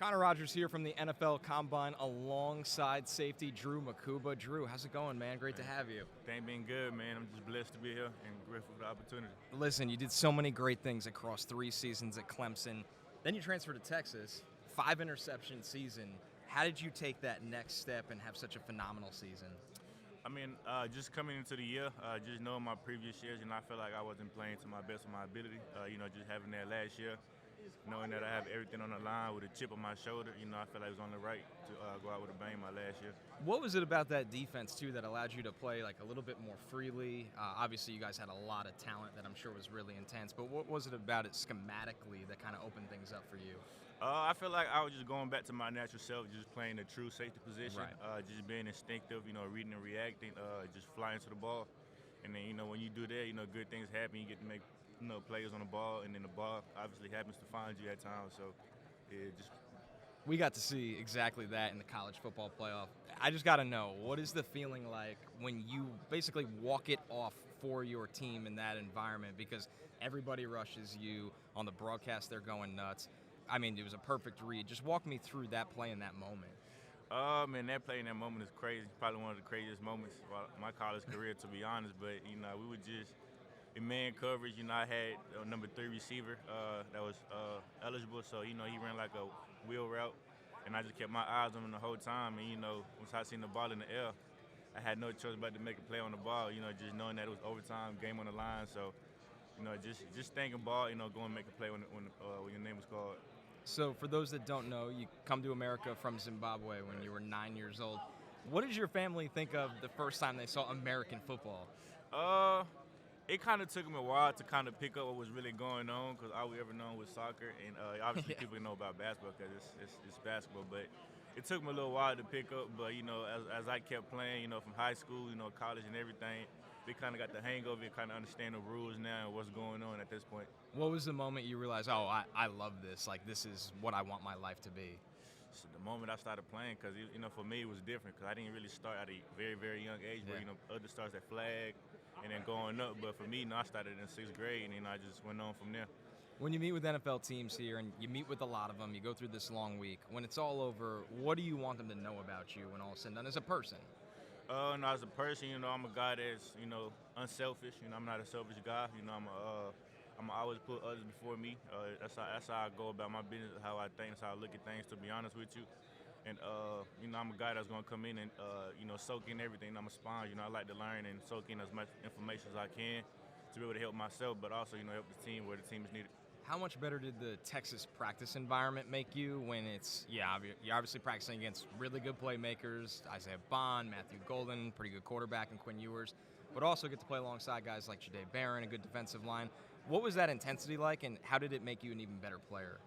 Connor Rogers here from the NFL Combine alongside safety Andrew Mukuba. Drew, how's it going, man? Great to have you. Things been good, man. I'm just blessed to be here and grateful for the opportunity. Listen, you did so many great things across 3 seasons at Clemson. Then you transferred to Texas, 5-interception season. How did you take that next step and have such a phenomenal season? I mean, just coming into the year, just knowing my previous years, I felt like I wasn't playing to my best of my ability. Just having that last year, knowing that I have everything on the line with a chip on my shoulder, I felt like I was on the right to go out with a bang my last year. What was it about that defense, too, that allowed you to play like a little bit more freely? Obviously, you guys had a lot of talent that I'm sure was really intense, but what was it about it schematically that kind of opened things up for you? I feel like I was just going back to my natural self, just playing the true safety position, Right. just being instinctive, reading and reacting, just flying to the ball. And then, when you do that, good things happen. You get to make, plays on the ball, and then the ball obviously happens to find you at times. So, We got to see exactly that in the college football playoff. I just got to know, what is the feeling like when you basically walk it off for your team in that environment? Because everybody rushes you on the broadcast, they're going nuts. I mean, it was a perfect read. Just walk me through that play in that moment. Man, that play in that moment is crazy. Probably one of the craziest moments of my college career, to be honest. But, we were just in man coverage. I had a number 3 receiver that was eligible. So, he ran like a wheel route. And I just kept my eyes on him the whole time. And, once I seen the ball in the air, I had no choice but to make a play on the ball, just knowing that it was overtime, game on the line. So, just thinking ball, go and make a play when your name was called. So for those that don't know, you come to America from Zimbabwe when you were 9 years old. What did your family think of the first time they saw American football? It kind of took me a while to kind of pick up what was really going on because all we ever known was soccer, and obviously people know about basketball because it's basketball. But it took me a little while to pick up. But as I kept playing, from high school, college and everything, they kind of got the hang of it, kind of understand the rules now and what's going on at this point. What was the moment you realized, oh, I love this, like this is what I want my life to be? So the moment I started playing, because for me it was different, because I didn't really start at a very, very young age. Yeah. But others starts at flag and then going up. But for me, I started in 6th grade, and I just went on from there. When you meet with NFL teams here, and you meet with a lot of them, you go through this long week. When it's all over, what do you want them to know about you when all is said and done as a person? No, as a person, I'm a guy that's unselfish. I'm not a selfish guy. I'm always put others before me. That's how I go about my business, how I think, that's how I look at things, to be honest with you. And, I'm a guy that's going to come in and, soak in everything. I'm a sponge. I like to learn and soak in as much information as I can to be able to help myself, but also, help the team where the team is needed. How much better did the Texas practice environment make you when you're obviously practicing against really good playmakers, Isaiah Bond, Matthew Golden, pretty good quarterback, and Quinn Ewers, but also get to play alongside guys like Jahdae Barron, a good defensive line. What was that intensity like, and how did it make you an even better player?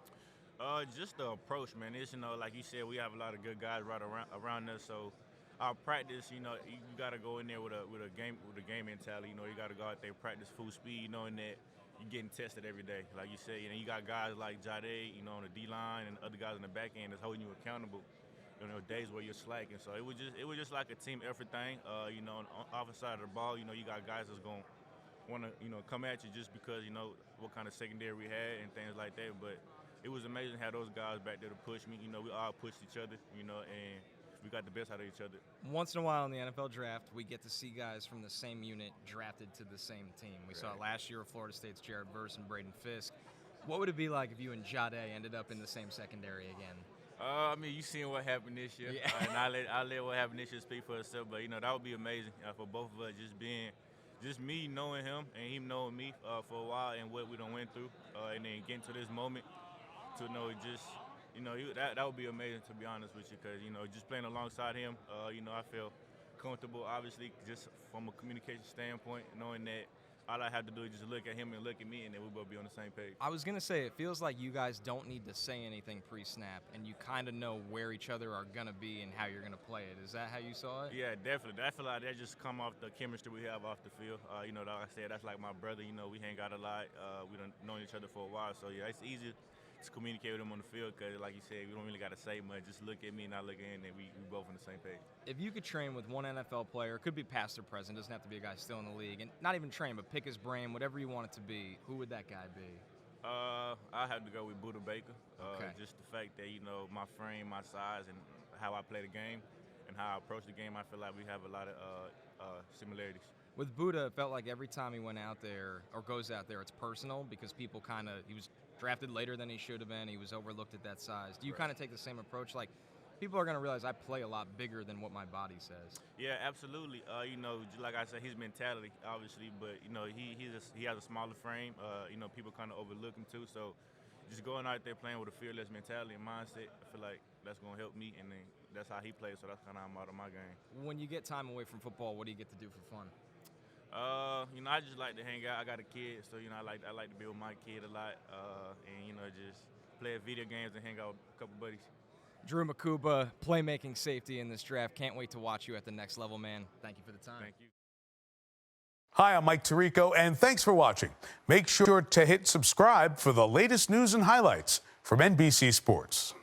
Just the approach, man. It's, like you said, we have a lot of good guys right around us, so our practice, you got to go in there with a game mentality. You got to go out there practice full speed, knowing that you're getting tested every day. Like you said, you got guys like Jahdae, on the D-line, and other guys on the back end that's holding you accountable. Days where you're slacking. So it was just like a team effort thing. On the offensive side of the ball, you got guys that's going to want to, come at you just because, what kind of secondary we had and things like that. But it was amazing how those guys back there to push me. We all pushed each other, and we got the best out of each other. Once in a while in the NFL draft, we get to see guys from the same unit drafted to the same team. We saw it last year with Florida State's Jared Verse and Braden Fisk. What would it be like if you and Jahdae ended up in the same secondary again? You seen what happened this year, Yeah. And I'll let what happened this year speak for itself. But that would be amazing for both of us, just me knowing him and him knowing me for a while and what we done went through, and then getting to this moment to know that would be amazing, to be honest with you, because just playing alongside him, I feel comfortable, obviously, just from a communication standpoint, knowing that all I have to do is just look at him and look at me, and then we'll both be on the same page. I was going to say, it feels like you guys don't need to say anything pre-snap, and you kind of know where each other are going to be and how you're going to play it. Is that how you saw it? Yeah, definitely. I feel like that just come off the chemistry we have off the field. Like I said, that's like my brother. We hang out a lot. We done known each other for a while, so yeah, it's easy to communicate with him on the field because, like you said, we don't really got to say much. Just look at me and I look at him, and we both on the same page. If you could train with one NFL player, could be past or present, doesn't have to be a guy still in the league, and not even train, but pick his brain, whatever you want it to be, who would that guy be? I have to go with Buda Baker. Okay. Just the fact that, you know, my frame, my size, and how I play the game and how I approach the game, I feel like we have a lot of similarities. With Buda, it felt like every time he went out there or goes out there, it's personal because people he was drafted later than he should have been. He was overlooked at that size. Do you kind of take the same approach? Like, people are going to realize I play a lot bigger than what my body says. Yeah, absolutely. You know, like I said, his mentality, obviously, but, you know, he has a smaller frame. You know, people kind of overlook him, too. So just going out there playing with a fearless mentality and mindset, I feel like that's going to help me. And then that's how he plays, so that's kind of how I'm out of my game. When you get time away from football, what do you get to do for fun? You know, I just like to hang out. I got a kid, so, you know, I like to be with my kid a lot, and, you know, just play video games and hang out with a couple buddies. Andrew Mukuba, playmaking safety in this draft. Can't wait to watch you at the next level, man. Thank you for the time. Thank you. Hi, I'm Mike Tirico, and thanks for watching. Make sure to hit subscribe for the latest news and highlights from NBC Sports.